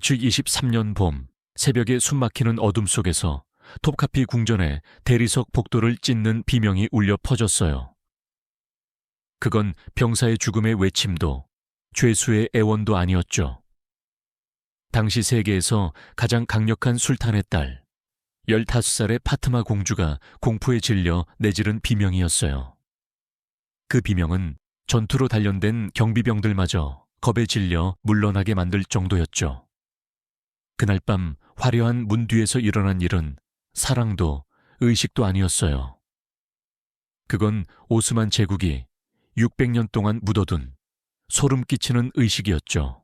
주23년 봄, 새벽에 숨막히는 어둠 속에서 톱카피 궁전에 대리석 복도를 찢는 비명이 울려 퍼졌어요. 그건 병사의 죽음의 외침도 죄수의 애원도 아니었죠. 당시 세계에서 가장 강력한 술탄의 딸, 15살의 파트마 공주가 공포에 질려 내지른 비명이었어요. 그 비명은 전투로 단련된 경비병들마저 겁에 질려 물러나게 만들 정도였죠. 그날 밤 화려한 문 뒤에서 일어난 일은 사랑도 의식도 아니었어요. 그건 오스만 제국이 600년 동안 묻어둔 소름 끼치는 의식이었죠.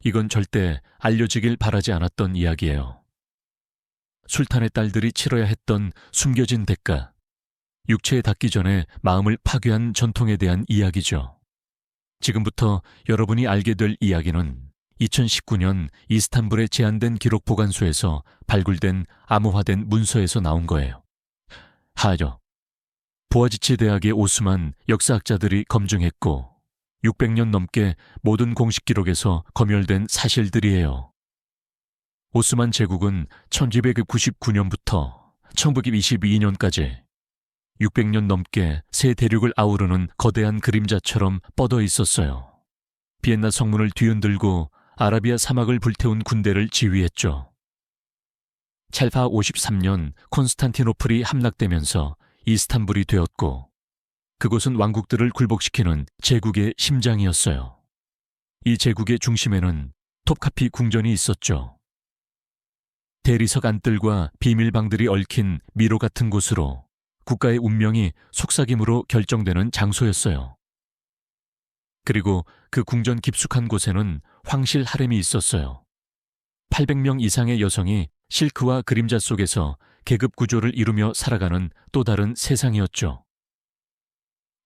이건 절대 알려지길 바라지 않았던 이야기예요. 술탄의 딸들이 치러야 했던 숨겨진 대가, 육체에 닿기 전에 마음을 파괴한 전통에 대한 이야기죠. 지금부터 여러분이 알게 될 이야기는 2019년 이스탄불의 제한된 기록 보관소에서 발굴된 암호화된 문서에서 나온 거예요. 하여, 보아지치 대학의 오스만 역사학자들이 검증했고 600년 넘게 모든 공식 기록에서 검열된 사실들이에요. 오스만 제국은 1299년부터 1922년까지 600년 넘게 세 대륙을 아우르는 거대한 그림자처럼 뻗어 있었어요. 비엔나 성문을 뒤흔들고 아라비아 사막을 불태운 군대를 지휘했죠. 찰파 53년 콘스탄티노플이 함락되면서 이스탄불이 되었고 그곳은 왕국들을 굴복시키는 제국의 심장이었어요. 이 제국의 중심에는 톱카피 궁전이 있었죠. 대리석 안뜰과 비밀방들이 얽힌 미로 같은 곳으로 국가의 운명이 속삭임으로 결정되는 장소였어요. 그리고 그 궁전 깊숙한 곳에는 황실 하렘이 있었어요. 800명 이상의 여성이 실크와 그림자 속에서 계급 구조를 이루며 살아가는 또 다른 세상이었죠.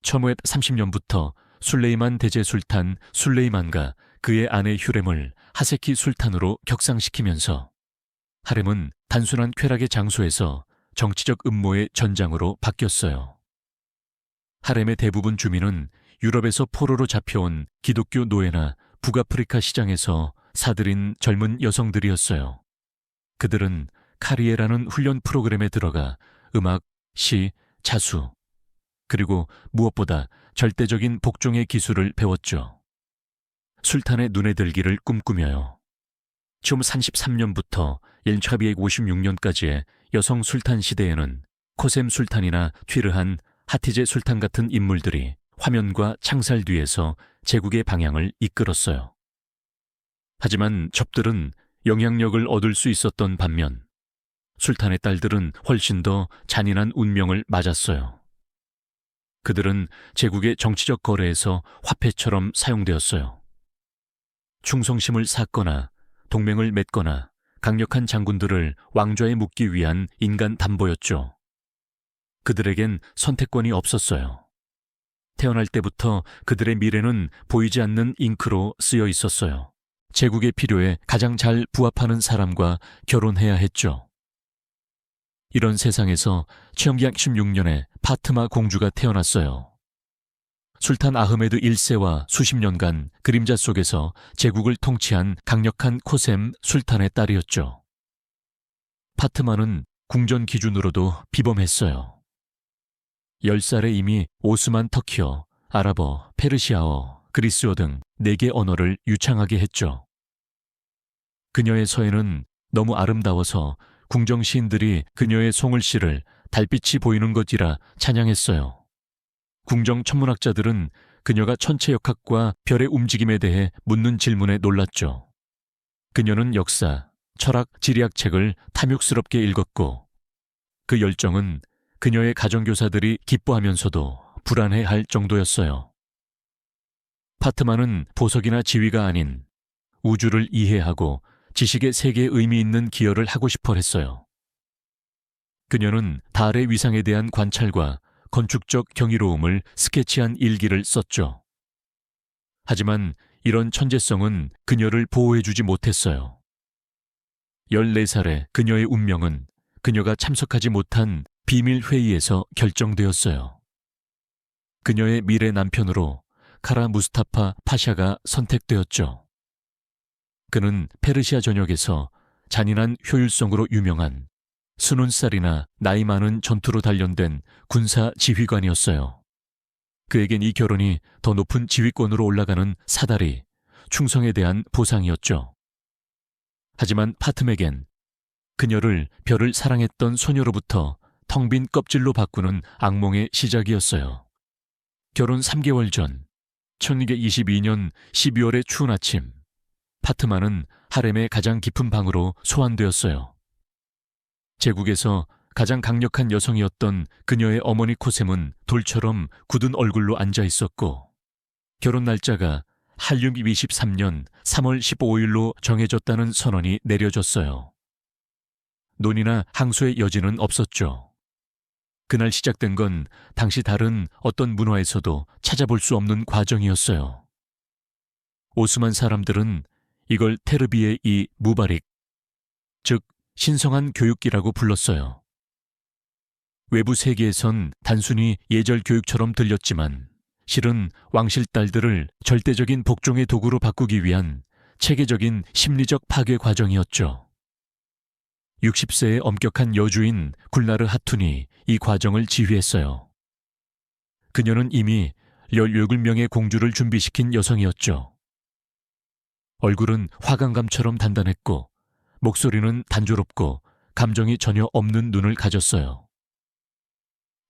1530년부터 술레이만 대제 술탄 술레이만과 그의 아내 휴렘을 하세키 술탄으로 격상시키면서 하렘은 단순한 쾌락의 장소에서 정치적 음모의 전장으로 바뀌었어요. 하렘의 대부분 주민은 유럽에서 포로로 잡혀온 기독교 노예나 북아프리카 시장에서 사들인 젊은 여성들이었어요. 그들은 카리에라는 훈련 프로그램에 들어가 음악, 시, 자수, 그리고 무엇보다 절대적인 복종의 기술을 배웠죠. 술탄의 눈에 들기를 꿈꾸며요. 좀 33년부터 1256년까지의 여성 술탄 시대에는 코셈 술탄이나 튀르한, 하티제 술탄 같은 인물들이 화면과 창살 뒤에서 제국의 방향을 이끌었어요. 하지만 접들은 영향력을 얻을 수 있었던 반면 술탄의 딸들은 훨씬 더 잔인한 운명을 맞았어요. 그들은 제국의 정치적 거래에서 화폐처럼 사용되었어요. 충성심을 쌓거나 동맹을 맺거나 강력한 장군들을 왕좌에 묻기 위한 인간 담보였죠. 그들에겐 선택권이 없었어요. 태어날 때부터 그들의 미래는 보이지 않는 잉크로 쓰여 있었어요. 제국의 필요에 가장 잘 부합하는 사람과 결혼해야 했죠. 이런 세상에서 1916년에 파트마 공주가 태어났어요. 술탄 아흐메드 1세와 수십 년간 그림자 속에서 제국을 통치한 강력한 코셈 술탄의 딸이었죠. 파트마는 궁전 기준으로도 비범했어요. 10살에 이미 오스만 터키어, 아랍어, 페르시아어, 그리스어 등 4개 언어를 유창하게 했죠. 그녀의 서예는 너무 아름다워서 궁정 시인들이 그녀의 송을시를 달빛이 보이는 것이라 찬양했어요. 궁정 천문학자들은 그녀가 천체역학과 별의 움직임에 대해 묻는 질문에 놀랐죠. 그녀는 역사, 철학, 지리학 책을 탐욕스럽게 읽었고 그 열정은 그녀의 가정교사들이 기뻐하면서도 불안해할 정도였어요. 파트마는 보석이나 지위가 아닌 우주를 이해하고 지식의 세계에 의미 있는 기여를 하고 싶어 했어요. 그녀는 달의 위상에 대한 관찰과 건축적 경이로움을 스케치한 일기를 썼죠. 하지만 이런 천재성은 그녀를 보호해주지 못했어요. 14살의 그녀의 운명은 그녀가 참석하지 못한 비밀 회의에서 결정되었어요. 그녀의 미래 남편으로 카라 무스타파 파샤가 선택되었죠. 그는 페르시아 전역에서 잔인한 효율성으로 유명한 순운살이나 나이 많은 전투로 단련된 군사 지휘관이었어요. 그에겐 이 결혼이 더 높은 지휘권으로 올라가는 사다리, 충성에 대한 보상이었죠. 하지만 파트맥엔 그녀를 별을 사랑했던 소녀로부터 텅 빈 껍질로 바꾸는 악몽의 시작이었어요. 결혼 3개월 전 1222년 12월의 추운 아침, 파트마는 하렘의 가장 깊은 방으로 소환되었어요. 제국에서 가장 강력한 여성이었던 그녀의 어머니 코셈은 돌처럼 굳은 얼굴로 앉아 있었고, 결혼 날짜가 한륨 23년 3월 15일로 정해졌다는 선언이 내려졌어요. 논의나 항소의 여지는 없었죠. 그날 시작된 건 당시 다른 어떤 문화에서도 찾아볼 수 없는 과정이었어요. 오스만 사람들은 이걸 테르비의 이 무바릭, 즉 신성한 교육기라고 불렀어요. 외부 세계에선 단순히 예절 교육처럼 들렸지만 실은 왕실 딸들을 절대적인 복종의 도구로 바꾸기 위한 체계적인 심리적 파괴 과정이었죠. 60세의 엄격한 여주인 굴나르 하툰이 이 과정을 지휘했어요. 그녀는 이미 17명의 공주를 준비시킨 여성이었죠. 얼굴은 화강감처럼 단단했고 목소리는 단조롭고 감정이 전혀 없는 눈을 가졌어요.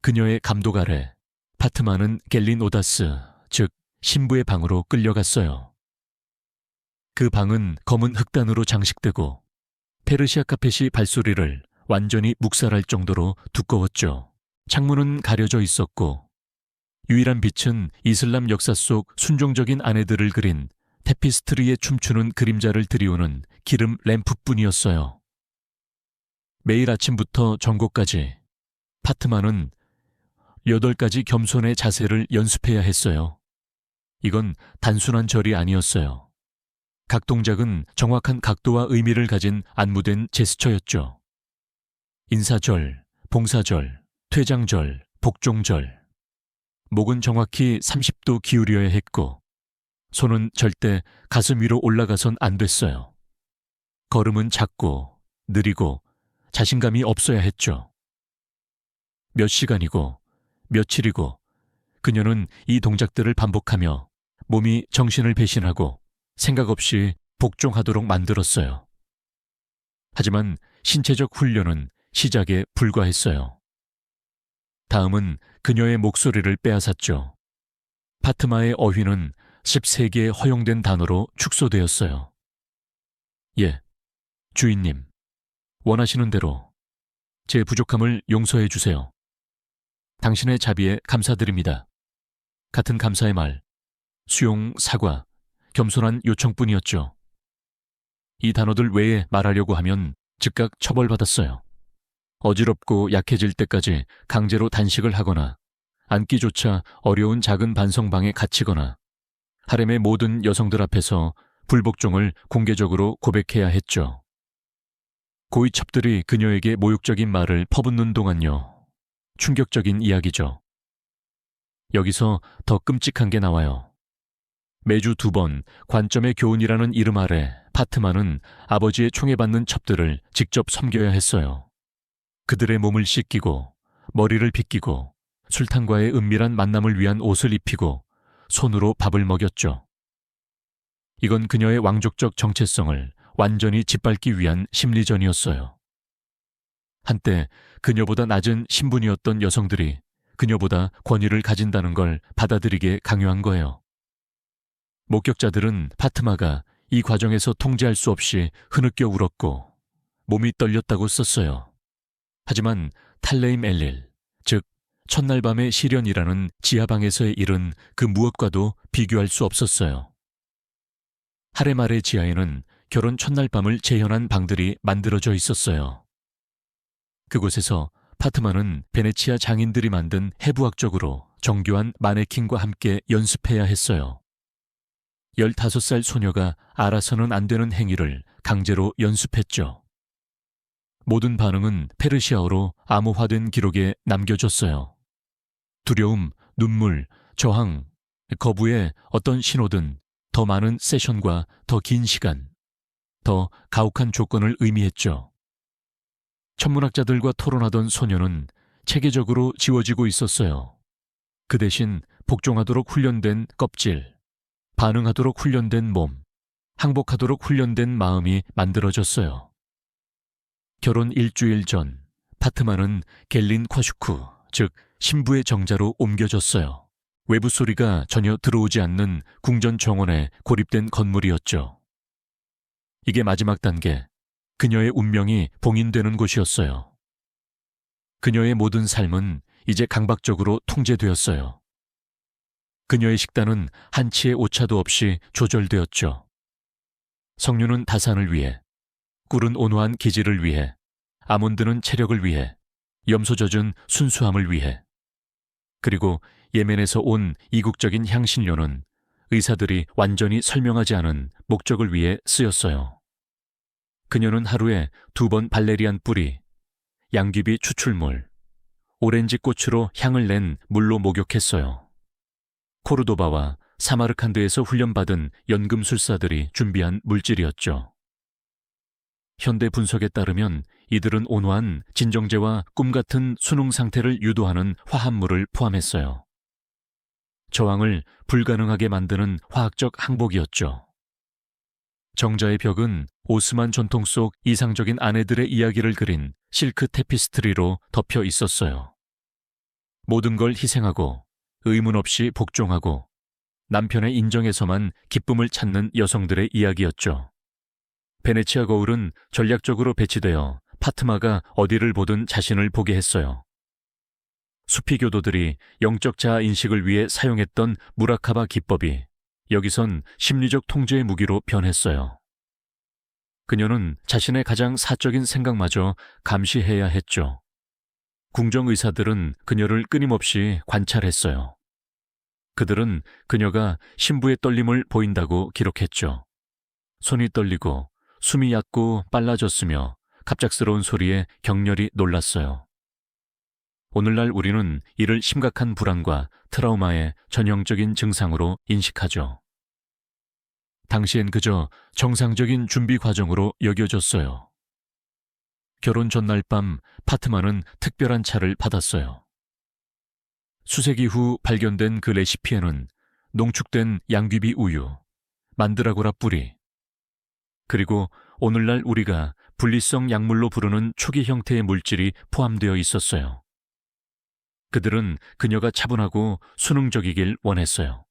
그녀의 감독 아래 파트마는 갤린 오다스, 즉 신부의 방으로 끌려갔어요. 그 방은 검은 흑단으로 장식되고 페르시아 카펫이 발소리를 완전히 묵살할 정도로 두꺼웠죠. 창문은 가려져 있었고 유일한 빛은 이슬람 역사 속 순종적인 아내들을 그린 테피스트리에 춤추는 그림자를 들이우는 기름 램프뿐이었어요. 매일 아침부터 정고까지 파트마는 8가지 겸손의 자세를 연습해야 했어요. 이건 단순한 절이 아니었어요. 각 동작은 정확한 각도와 의미를 가진 안무된 제스처였죠. 인사절, 봉사절, 퇴장절, 복종절. 목은 정확히 30도 기울여야 했고 손은 절대 가슴 위로 올라가선 안 됐어요. 걸음은 작고 느리고 자신감이 없어야 했죠. 몇 시간이고 며칠이고 그녀는 이 동작들을 반복하며 몸이 정신을 배신하고 생각 없이 복종하도록 만들었어요. 하지만 신체적 훈련은 시작에 불과했어요. 다음은 그녀의 목소리를 빼앗았죠. 파트마의 어휘는 13개의 허용된 단어로 축소되었어요. 예, 주인님, 원하시는 대로 제 부족함을 용서해 주세요. 당신의 자비에 감사드립니다. 같은 감사의 말, 수용, 사과, 겸손한 요청뿐이었죠. 이 단어들 외에 말하려고 하면 즉각 처벌받았어요. 어지럽고 약해질 때까지 강제로 단식을 하거나 앉기조차 어려운 작은 반성방에 갇히거나 하렘의 모든 여성들 앞에서 불복종을 공개적으로 고백해야 했죠. 고위첩들이 그녀에게 모욕적인 말을 퍼붓는 동안요. 충격적인 이야기죠. 여기서 더 끔찍한 게 나와요. 매주 2번 관점의 교훈이라는 이름 아래 파트마는 아버지의 총에 받는 첩들을 직접 섬겨야 했어요. 그들의 몸을 씻기고 머리를 빗기고 술탄과의 은밀한 만남을 위한 옷을 입히고 손으로 밥을 먹였죠. 이건 그녀의 왕족적 정체성을 완전히 짓밟기 위한 심리전이었어요. 한때 그녀보다 낮은 신분이었던 여성들이 그녀보다 권위를 가진다는 걸 받아들이게 강요한 거예요. 목격자들은 파트마가 이 과정에서 통제할 수 없이 흐느껴 울었고 몸이 떨렸다고 썼어요. 하지만 탈레임 엘릴, 즉 첫날 밤의 시련이라는 지하방에서의 일은 그 무엇과도 비교할 수 없었어요. 하렘 아래 지하에는 결혼 첫날 밤을 재현한 방들이 만들어져 있었어요. 그곳에서 파트마는 베네치아 장인들이 만든 해부학적으로 정교한 마네킹과 함께 연습해야 했어요. 15살 소녀가 알아서는 안 되는 행위를 강제로 연습했죠. 모든 반응은 페르시아어로 암호화된 기록에 남겨졌어요. 두려움, 눈물, 저항, 거부의 어떤 신호든 더 많은 세션과 더 긴 시간, 더 가혹한 조건을 의미했죠. 천문학자들과 토론하던 소녀는 체계적으로 지워지고 있었어요. 그 대신 복종하도록 훈련된 껍질, 반응하도록 훈련된 몸, 항복하도록 훈련된 마음이 만들어졌어요. 결혼 일주일 전, 파트만은 겔린 콰슈쿠, 즉 신부의 정자로 옮겨졌어요. 외부 소리가 전혀 들어오지 않는 궁전 정원에 고립된 건물이었죠. 이게 마지막 단계, 그녀의 운명이 봉인되는 곳이었어요. 그녀의 모든 삶은 이제 강박적으로 통제되었어요. 그녀의 식단은 한치의 오차도 없이 조절되었죠. 석류는 다산을 위해, 꿀은 온화한 기질을 위해, 아몬드는 체력을 위해, 염소 젖은 순수함을 위해, 그리고 예멘에서 온 이국적인 향신료는 의사들이 완전히 설명하지 않은 목적을 위해 쓰였어요. 그녀는 하루에 2번 발레리안 뿌리, 양귀비 추출물, 오렌지 꽃으로 향을 낸 물로 목욕했어요. 코르도바와 사마르칸드에서 훈련받은 연금술사들이 준비한 물질이었죠. 현대 분석에 따르면 이들은 온화한 진정제와 꿈같은 수능 상태를 유도하는 화합물을 포함했어요. 저항을 불가능하게 만드는 화학적 항복이었죠. 정자의 벽은 오스만 전통 속 이상적인 아내들의 이야기를 그린 실크 테피스트리로 덮여 있었어요. 모든 걸 희생하고 의문 없이 복종하고 남편의 인정에서만 기쁨을 찾는 여성들의 이야기였죠. 베네치아 거울은 전략적으로 배치되어 파트마가 어디를 보든 자신을 보게 했어요. 수피 교도들이 영적 자아 인식을 위해 사용했던 무라카바 기법이 여기선 심리적 통제의 무기로 변했어요. 그녀는 자신의 가장 사적인 생각마저 감시해야 했죠. 궁정 의사들은 그녀를 끊임없이 관찰했어요. 그들은 그녀가 신부의 떨림을 보인다고 기록했죠. 손이 떨리고 숨이 얕고 빨라졌으며 갑작스러운 소리에 격렬히 놀랐어요. 오늘날 우리는 이를 심각한 불안과 트라우마의 전형적인 증상으로 인식하죠. 당시엔 그저 정상적인 준비 과정으로 여겨졌어요. 결혼 전날 밤 파트만은 특별한 차를 받았어요. 수세기 후 발견된 그 레시피에는 농축된 양귀비 우유, 만드라고라 뿌리, 그리고 오늘날 우리가 분리성 약물로 부르는 초기 형태의 물질이 포함되어 있었어요. 그들은 그녀가 차분하고 수능적이길 원했어요.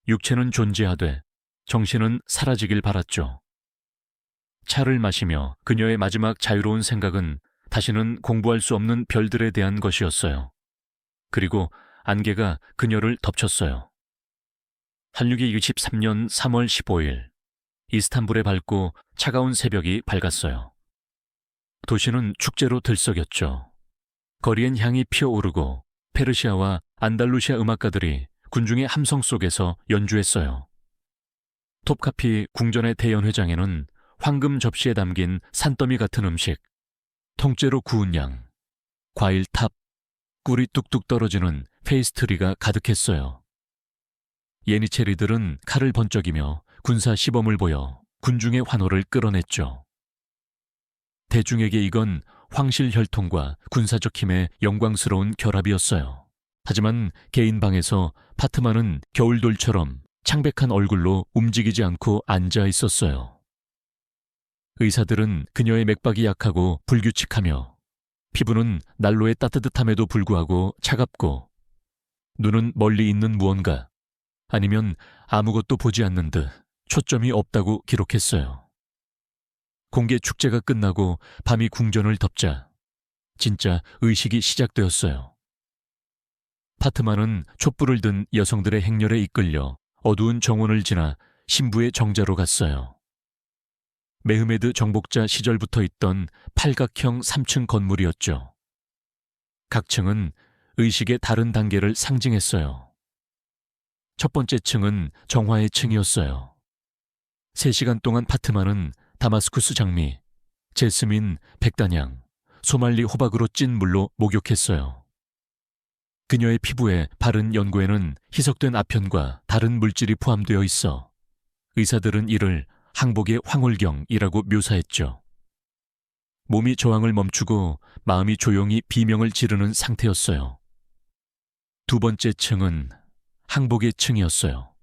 육체는 존재하되 정신은 사라지길 바랐죠. 차를 마시며 그녀의 마지막 자유로운 생각은 다시는 공부할 수 없는 별들에 대한 것이었어요. 그리고 안개가 그녀를 덮쳤어요. 한류기 63년 3월 15일, 이스탄불에 밝고 차가운 새벽이 밝았어요. 도시는 축제로 들썩였죠. 거리엔 향이 피어오르고 페르시아와 안달루시아 음악가들이 군중의 함성 속에서 연주했어요. 톱카피 궁전의 대연회장에는 황금 접시에 담긴 산더미 같은 음식, 통째로 구운 양, 과일 탑, 꿀이 뚝뚝 떨어지는 페이스트리가 가득했어요. 예니체리들은 칼을 번쩍이며 군사 시범을 보여 군중의 환호를 끌어냈죠. 대중에게 이건 황실 혈통과 군사적 힘의 영광스러운 결합이었어요. 하지만 개인 방에서 파트만은 겨울돌처럼 창백한 얼굴로 움직이지 않고 앉아 있었어요. 의사들은 그녀의 맥박이 약하고 불규칙하며 피부는 난로의 따뜻함에도 불구하고 차갑고 눈은 멀리 있는 무언가 아니면 아무것도 보지 않는 듯 초점이 없다고 기록했어요. 공개 축제가 끝나고 밤이 궁전을 덮자 진짜 의식이 시작되었어요. 파트만은 촛불을 든 여성들의 행렬에 이끌려 어두운 정원을 지나 신부의 정자로 갔어요. 메흐메드 정복자 시절부터 있던 팔각형 3층 건물이었죠. 각 층은 의식의 다른 단계를 상징했어요. 첫 번째 층은 정화의 층이었어요. 3시간 동안 파트만은 다마스쿠스 장미, 제스민, 백단향, 소말리 호박으로 찐 물로 목욕했어요. 그녀의 피부에 바른 연고에는 희석된 아편과 다른 물질이 포함되어 있어 의사들은 이를 항복의 황홀경이라고 묘사했죠. 몸이 저항을 멈추고 마음이 조용히 비명을 지르는 상태였어요. 두 번째 층은 항복의 층이었어요.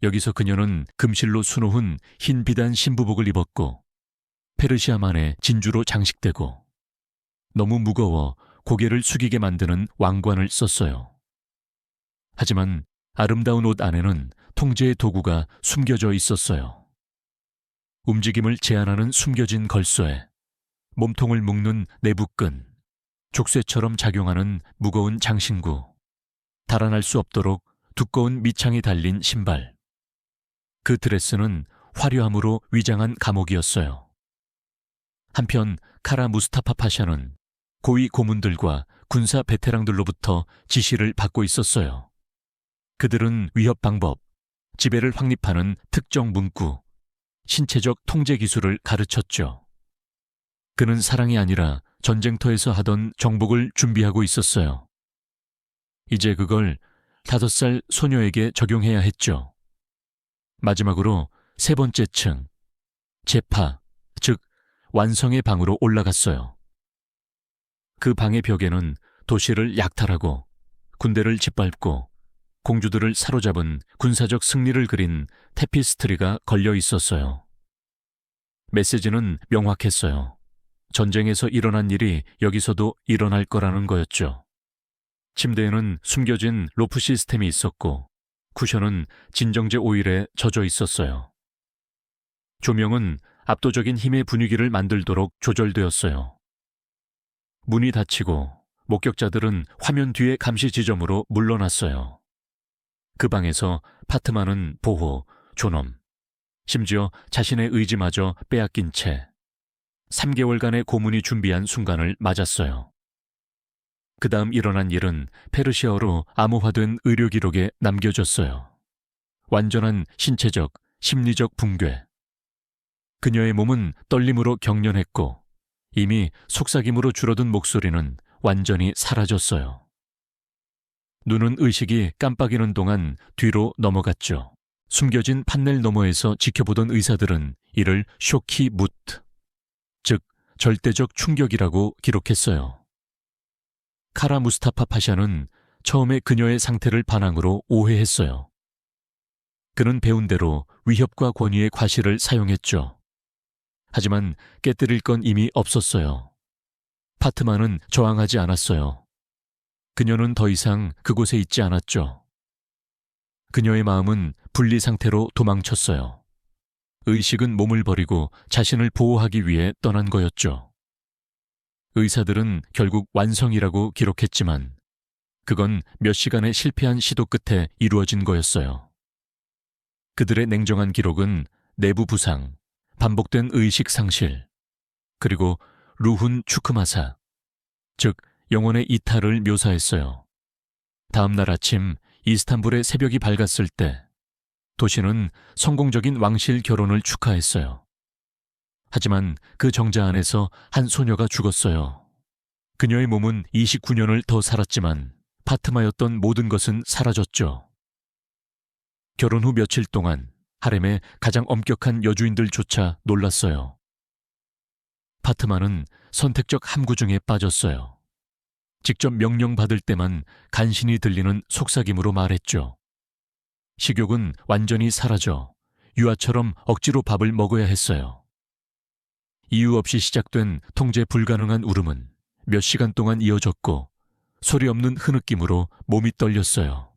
여기서 그녀는 금실로 수놓은 흰 비단 신부복을 입었고 페르시아만의 진주로 장식되고 너무 무거워 고개를 숙이게 만드는 왕관을 썼어요. 하지만 아름다운 옷 안에는 통제의 도구가 숨겨져 있었어요. 움직임을 제한하는 숨겨진 걸쇠, 몸통을 묶는 내부끈, 족쇄처럼 작용하는 무거운 장신구, 달아날 수 없도록 두꺼운 밑창이 달린 신발. 그 드레스는 화려함으로 위장한 감옥이었어요. 한편 카라 무스타파 파샤는 고위 고문들과 군사 베테랑들로부터 지시를 받고 있었어요. 그들은 위협 방법, 지배를 확립하는 특정 문구, 신체적 통제 기술을 가르쳤죠. 그는 사랑이 아니라 전쟁터에서 하던 정복을 준비하고 있었어요. 이제 그걸 5살 소녀에게 적용해야 했죠. 마지막으로 세 번째 층, 제파, 즉 완성의 방으로 올라갔어요. 그 방의 벽에는 도시를 약탈하고 군대를 짓밟고 공주들을 사로잡은 군사적 승리를 그린 테피스트리가 걸려 있었어요. 메시지는 명확했어요. 전쟁에서 일어난 일이 여기서도 일어날 거라는 거였죠. 침대에는 숨겨진 로프 시스템이 있었고 쿠션은 진정제 오일에 젖어 있었어요. 조명은 압도적인 힘의 분위기를 만들도록 조절되었어요. 문이 닫히고 목격자들은 화면 뒤의 감시 지점으로 물러났어요. 그 방에서 파트만은 보호, 존엄, 심지어 자신의 의지마저 빼앗긴 채 3개월간의 고문이 준비한 순간을 맞았어요. 그 다음 일어난 일은 페르시아어로 암호화된 의료 기록에 남겨졌어요. 완전한 신체적, 심리적 붕괴. 그녀의 몸은 떨림으로 경련했고 이미 속삭임으로 줄어든 목소리는 완전히 사라졌어요. 눈은 의식이 깜빡이는 동안 뒤로 넘어갔죠. 숨겨진 판넬 너머에서 지켜보던 의사들은 이를 쇼키 무트, 즉 절대적 충격이라고 기록했어요. 카라 무스타파 파샤는 처음에 그녀의 상태를 반항으로 오해했어요. 그는 배운 대로 위협과 권위의 과시를 사용했죠. 하지만 깨뜨릴 건 이미 없었어요. 파트만은 저항하지 않았어요. 그녀는 더 이상 그곳에 있지 않았죠. 그녀의 마음은 분리 상태로 도망쳤어요. 의식은 몸을 버리고 자신을 보호하기 위해 떠난 거였죠. 의사들은 결국 완성이라고 기록했지만 그건 몇 시간의 실패한 시도 끝에 이루어진 거였어요. 그들의 냉정한 기록은 내부 부상, 반복된 의식 상실, 그리고 루훈 추크마사, 즉 영혼의 이탈을 묘사했어요. 다음 날 아침 이스탄불의 새벽이 밝았을 때 도시는 성공적인 왕실 결혼을 축하했어요. 하지만 그 정자 안에서 한 소녀가 죽었어요. 그녀의 몸은 29년을 더 살았지만 파트마였던 모든 것은 사라졌죠. 결혼 후 며칠 동안 하렘의 가장 엄격한 여주인들조차 놀랐어요. 파트마는 선택적 함구중에 빠졌어요. 직접 명령받을 때만 간신히 들리는 속삭임으로 말했죠. 식욕은 완전히 사라져 유아처럼 억지로 밥을 먹어야 했어요. 이유 없이 시작된 통제 불가능한 울음은 몇 시간 동안 이어졌고 소리 없는 흐느낌으로 몸이 떨렸어요.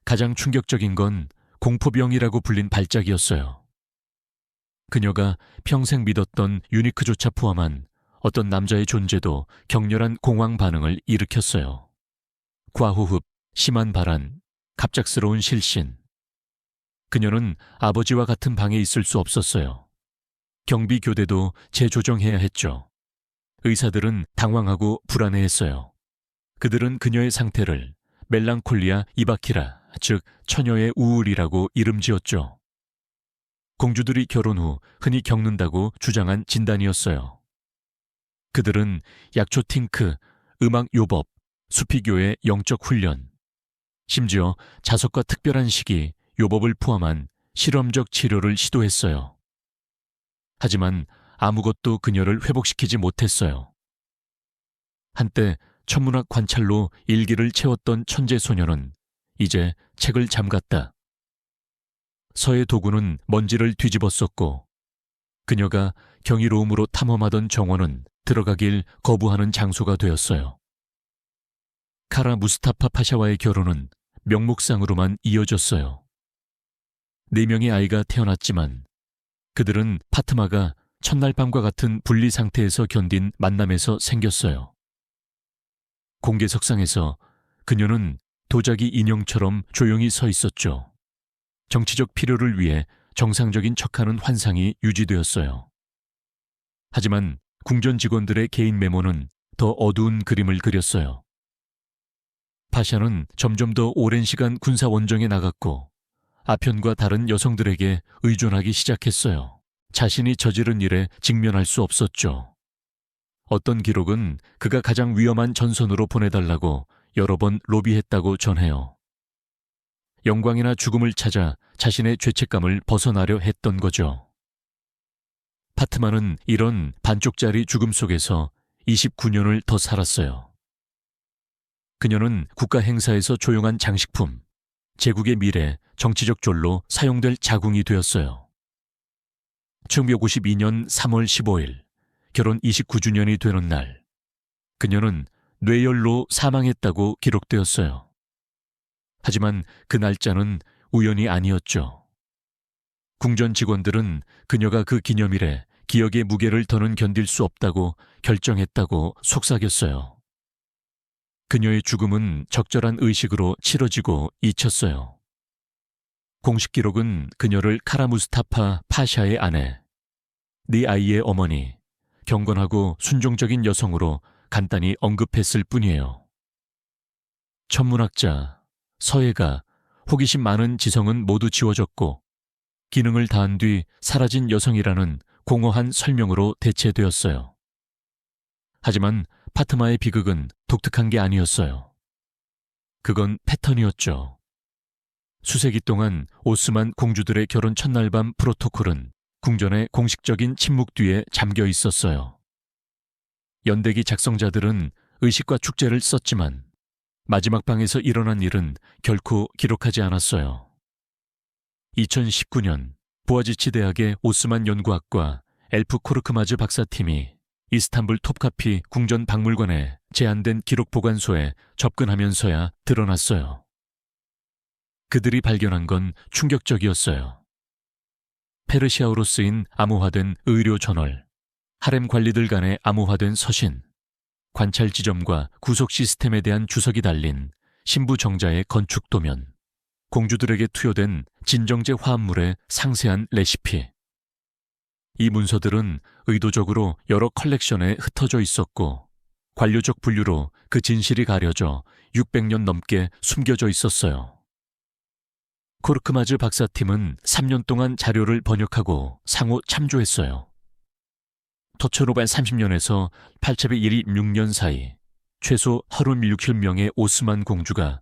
가장 충격적인 건 공포병이라고 불린 발작이었어요. 그녀가 평생 믿었던 유니크조차 포함한 어떤 남자의 존재도 격렬한 공황 반응을 일으켰어요. 과호흡, 심한 발한, 갑작스러운 실신. 그녀는 아버지와 같은 방에 있을 수 없었어요. 경비 교대도 재조정해야 했죠. 의사들은 당황하고 불안해했어요. 그들은 그녀의 상태를 멜랑콜리아 이바키라, 즉 처녀의 우울이라고 이름 지었죠. 공주들이 결혼 후 흔히 겪는다고 주장한 진단이었어요. 그들은 약초 팅크, 음악 요법, 수피교의 영적 훈련, 심지어 자석과 특별한 시기, 요법을 포함한 실험적 치료를 시도했어요. 하지만 아무것도 그녀를 회복시키지 못했어요. 한때 천문학 관찰로 일기를 채웠던 천재 소녀는 이제 책을 잠갔다. 서의 도구는 먼지를 뒤집었었고 그녀가 경이로움으로 탐험하던 정원은 들어가길 거부하는 장소가 되었어요. 카라 무스타파 파샤와의 결혼은 명목상으로만 이어졌어요. 4명의 아이가 태어났지만 그들은 파트마가 첫날 밤과 같은 분리 상태에서 견딘 만남에서 생겼어요. 공개석상에서 그녀는 도자기 인형처럼 조용히 서 있었죠. 정치적 필요를 위해 정상적인 척하는 환상이 유지되었어요. 하지만 궁전 직원들의 개인 메모는 더 어두운 그림을 그렸어요. 파샤는 점점 더 오랜 시간 군사 원정에 나갔고 아편과 다른 여성들에게 의존하기 시작했어요. 자신이 저지른 일에 직면할 수 없었죠. 어떤 기록은 그가 가장 위험한 전선으로 보내달라고 여러 번 로비했다고 전해요. 영광이나 죽음을 찾아 자신의 죄책감을 벗어나려 했던 거죠. 파트마는 이런 반쪽짜리 죽음 속에서 29년을 더 살았어요. 그녀는 국가 행사에서 조용한 장식품, 제국의 미래, 정치적 졸로 사용될 자궁이 되었어요. 1952년 3월 15일, 결혼 29주년이 되는 날, 그녀는 뇌열로 사망했다고 기록되었어요. 하지만 그 날짜는 우연이 아니었죠. 궁전 직원들은 그녀가 그 기념일에 기억의 무게를 더는 견딜 수 없다고 결정했다고 속삭였어요. 그녀의 죽음은 적절한 의식으로 치러지고 잊혔어요. 공식 기록은 그녀를 카라 무스타파 파샤의 아내, 네 아이의 어머니, 경건하고 순종적인 여성으로 간단히 언급했을 뿐이에요. 천문학자, 서예가, 호기심 많은 지성은 모두 지워졌고 기능을 다한 뒤 사라진 여성이라는 공허한 설명으로 대체되었어요. 하지만 파트마의 비극은 독특한 게 아니었어요. 그건 패턴이었죠. 수세기 동안 오스만 공주들의 결혼 첫날 밤 프로토콜은 궁전의 공식적인 침묵 뒤에 잠겨 있었어요. 연대기 작성자들은 의식과 축제를 썼지만 마지막 방에서 일어난 일은 결코 기록하지 않았어요. 2019년 보아지치 대학의 오스만 연구학과 엘프 코르크마즈 박사팀이 이스탄불 톱카피 궁전 박물관에 제한된 기록 보관소에 접근하면서야 드러났어요. 그들이 발견한 건 충격적이었어요. 페르시아어로 쓰인 암호화된 의료 저널, 하렘 관리들 간의 암호화된 서신, 관찰 지점과 구속 시스템에 대한 주석이 달린 신부 정자의 건축 도면, 공주들에게 투여된 진정제 화합물의 상세한 레시피. 이 문서들은 의도적으로 여러 컬렉션에 흩어져 있었고 관료적 분류로 그 진실이 가려져 600년 넘게 숨겨져 있었어요. 코르크마즈 박사팀은 3년 동안 자료를 번역하고 상호 참조했어요. 1530년에서 8216년 사이 최소 36명의 오스만 공주가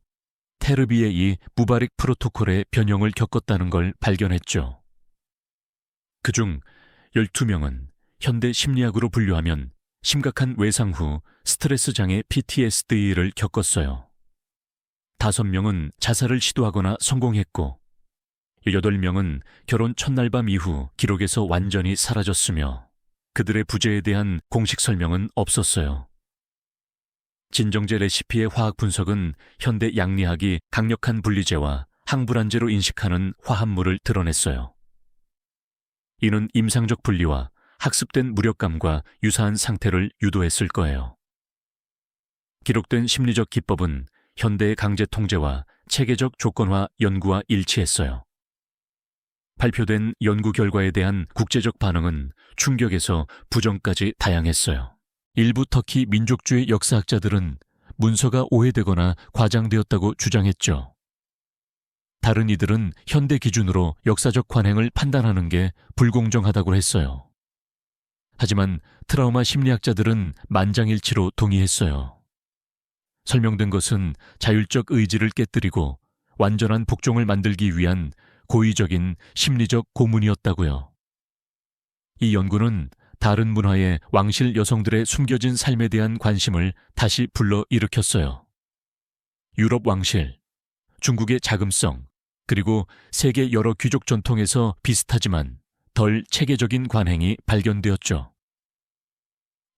테르비에이 무바릭 프로토콜의 변형을 겪었다는 걸 발견했죠. 그중 12명은 현대 심리학으로 분류하면 심각한 외상 후 스트레스 장애 PTSD를 겪었어요. 5명은 자살을 시도하거나 성공했고 8명은 결혼 첫날 밤 이후 기록에서 완전히 사라졌으며 그들의 부재에 대한 공식 설명은 없었어요. 진정제 레시피의 화학 분석은 현대 양리학이 강력한 분리제와 항불안제로 인식하는 화합물을 드러냈어요. 이는 임상적 분리와 학습된 무력감과 유사한 상태를 유도했을 거예요. 기록된 심리적 기법은 현대의 강제 통제와 체계적 조건화 연구와 일치했어요. 발표된 연구 결과에 대한 국제적 반응은 충격에서 부정까지 다양했어요. 일부 터키 민족주의 역사학자들은 문서가 오해되거나 과장되었다고 주장했죠. 다른 이들은 현대 기준으로 역사적 관행을 판단하는 게 불공정하다고 했어요. 하지만 트라우마 심리학자들은 만장일치로 동의했어요. 설명된 것은 자율적 의지를 깨뜨리고 완전한 복종을 만들기 위한 고의적인 심리적 고문이었다고요. 이 연구는 다른 문화의 왕실 여성들의 숨겨진 삶에 대한 관심을 다시 불러일으켰어요. 유럽 왕실, 중국의 자금성, 그리고 세계 여러 귀족 전통에서 비슷하지만 덜 체계적인 관행이 발견되었죠.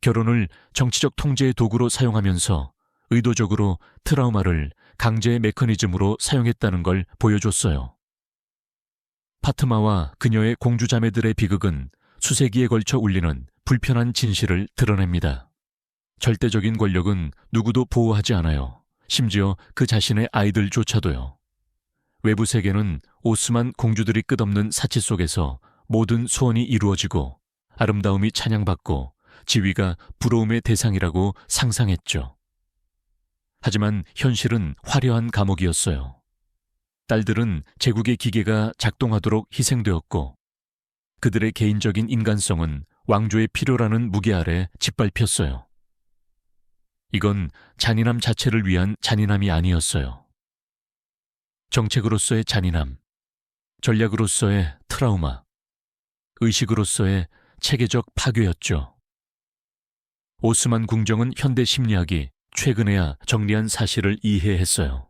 결혼을 정치적 통제의 도구로 사용하면서 의도적으로 트라우마를 강제의 메커니즘으로 사용했다는 걸 보여줬어요. 파트마와 그녀의 공주자매들의 비극은 수세기에 걸쳐 울리는 불편한 진실을 드러냅니다. 절대적인 권력은 누구도 보호하지 않아요. 심지어 그 자신의 아이들조차도요. 외부 세계는 오스만 공주들이 끝없는 사치 속에서 모든 소원이 이루어지고 아름다움이 찬양받고 지위가 부러움의 대상이라고 상상했죠. 하지만 현실은 화려한 감옥이었어요. 딸들은 제국의 기계가 작동하도록 희생되었고 그들의 개인적인 인간성은 왕조의 필요라는 무게 아래 짓밟혔어요. 이건 잔인함 자체를 위한 잔인함이 아니었어요. 정책으로서의 잔인함, 전략으로서의 트라우마, 의식으로서의 체계적 파괴였죠. 오스만 궁정은 현대 심리학이 최근에야 정리한 사실을 이해했어요.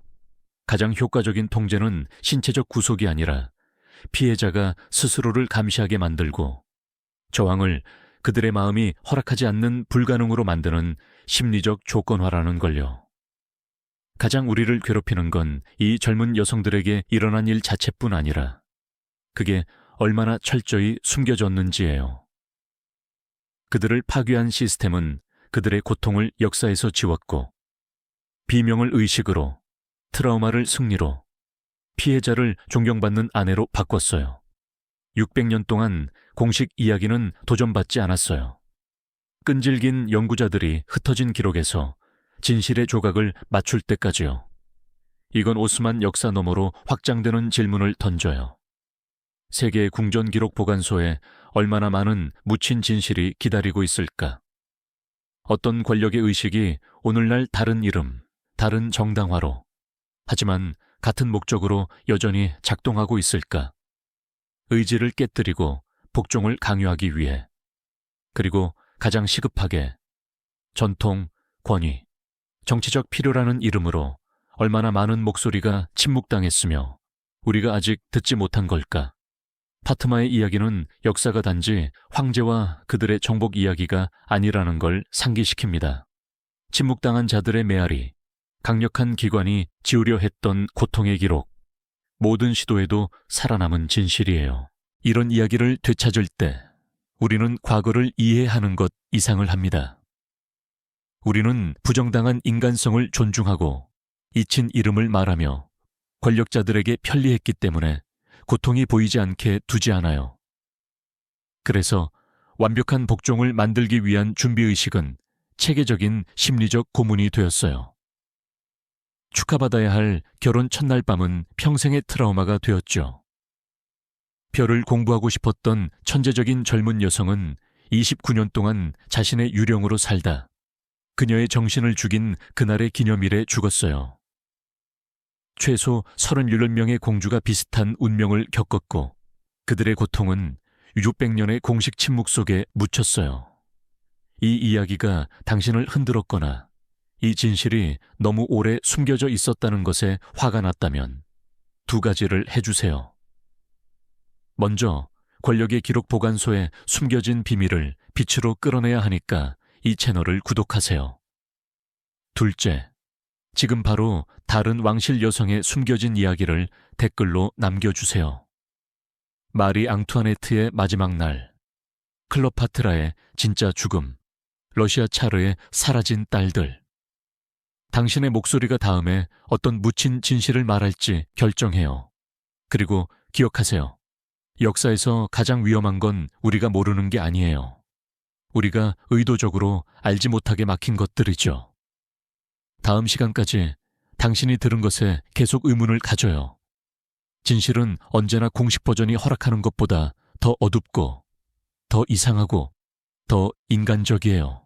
가장 효과적인 통제는 신체적 구속이 아니라 피해자가 스스로를 감시하게 만들고 저항을 그들의 마음이 허락하지 않는 불가능으로 만드는 심리적 조건화라는 걸요. 가장 우리를 괴롭히는 건 이 젊은 여성들에게 일어난 일 자체뿐 아니라 그게 얼마나 철저히 숨겨졌는지예요. 그들을 파괴한 시스템은 그들의 고통을 역사에서 지웠고 비명을 의식으로, 트라우마를 승리로, 피해자를 존경받는 아내로 바꿨어요. 600년 동안 공식 이야기는 도전받지 않았어요. 끈질긴 연구자들이 흩어진 기록에서 진실의 조각을 맞출 때까지요. 이건 오스만 역사 너머로 확장되는 질문을 던져요. 세계 궁전 기록 보관소에 얼마나 많은 묻힌 진실이 기다리고 있을까? 어떤 권력의 의식이 오늘날 다른 이름, 다른 정당화로, 하지만 같은 목적으로 여전히 작동하고 있을까? 의지를 깨뜨리고 복종을 강요하기 위해, 그리고 가장 시급하게 전통, 권위, 정치적 필요라는 이름으로 얼마나 많은 목소리가 침묵당했으며 우리가 아직 듣지 못한 걸까? 파트마의 이야기는 역사가 단지 황제와 그들의 정복 이야기가 아니라는 걸 상기시킵니다. 침묵당한 자들의 메아리, 강력한 기관이 지우려 했던 고통의 기록, 모든 시도에도 살아남은 진실이에요. 이런 이야기를 되찾을 때 우리는 과거를 이해하는 것 이상을 합니다. 우리는 부정당한 인간성을 존중하고 잊힌 이름을 말하며 권력자들에게 편리했기 때문에 고통이 보이지 않게 두지 않아요. 그래서 완벽한 복종을 만들기 위한 준비의식은 체계적인 심리적 고문이 되었어요. 축하받아야 할 결혼 첫날 밤은 평생의 트라우마가 되었죠. 별을 공부하고 싶었던 천재적인 젊은 여성은 29년 동안 자신의 유령으로 살다 그녀의 정신을 죽인 그날의 기념일에 죽었어요. 최소 38명의 공주가 비슷한 운명을 겪었고 그들의 고통은 600년의 공식 침묵 속에 묻혔어요. 이 이야기가 당신을 흔들었거나 이 진실이 너무 오래 숨겨져 있었다는 것에 화가 났다면 두 가지를 해주세요. 먼저 권력의 기록 보관소에 숨겨진 비밀을 빛으로 끌어내야 하니까 이 채널을 구독하세요. 둘째, 지금 바로 다른 왕실 여성의 숨겨진 이야기를 댓글로 남겨주세요. 마리 앙투아네트의 마지막 날, 클로파트라의 진짜 죽음, 러시아 차르의 사라진 딸들. 당신의 목소리가 다음에 어떤 묻힌 진실을 말할지 결정해요. 그리고 기억하세요. 역사에서 가장 위험한 건 우리가 모르는 게 아니에요. 우리가 의도적으로 알지 못하게 막힌 것들이죠. 다음 시간까지 당신이 들은 것에 계속 의문을 가져요. 진실은 언제나 공식 버전이 허락하는 것보다 더 어둡고, 더 이상하고, 더 인간적이에요.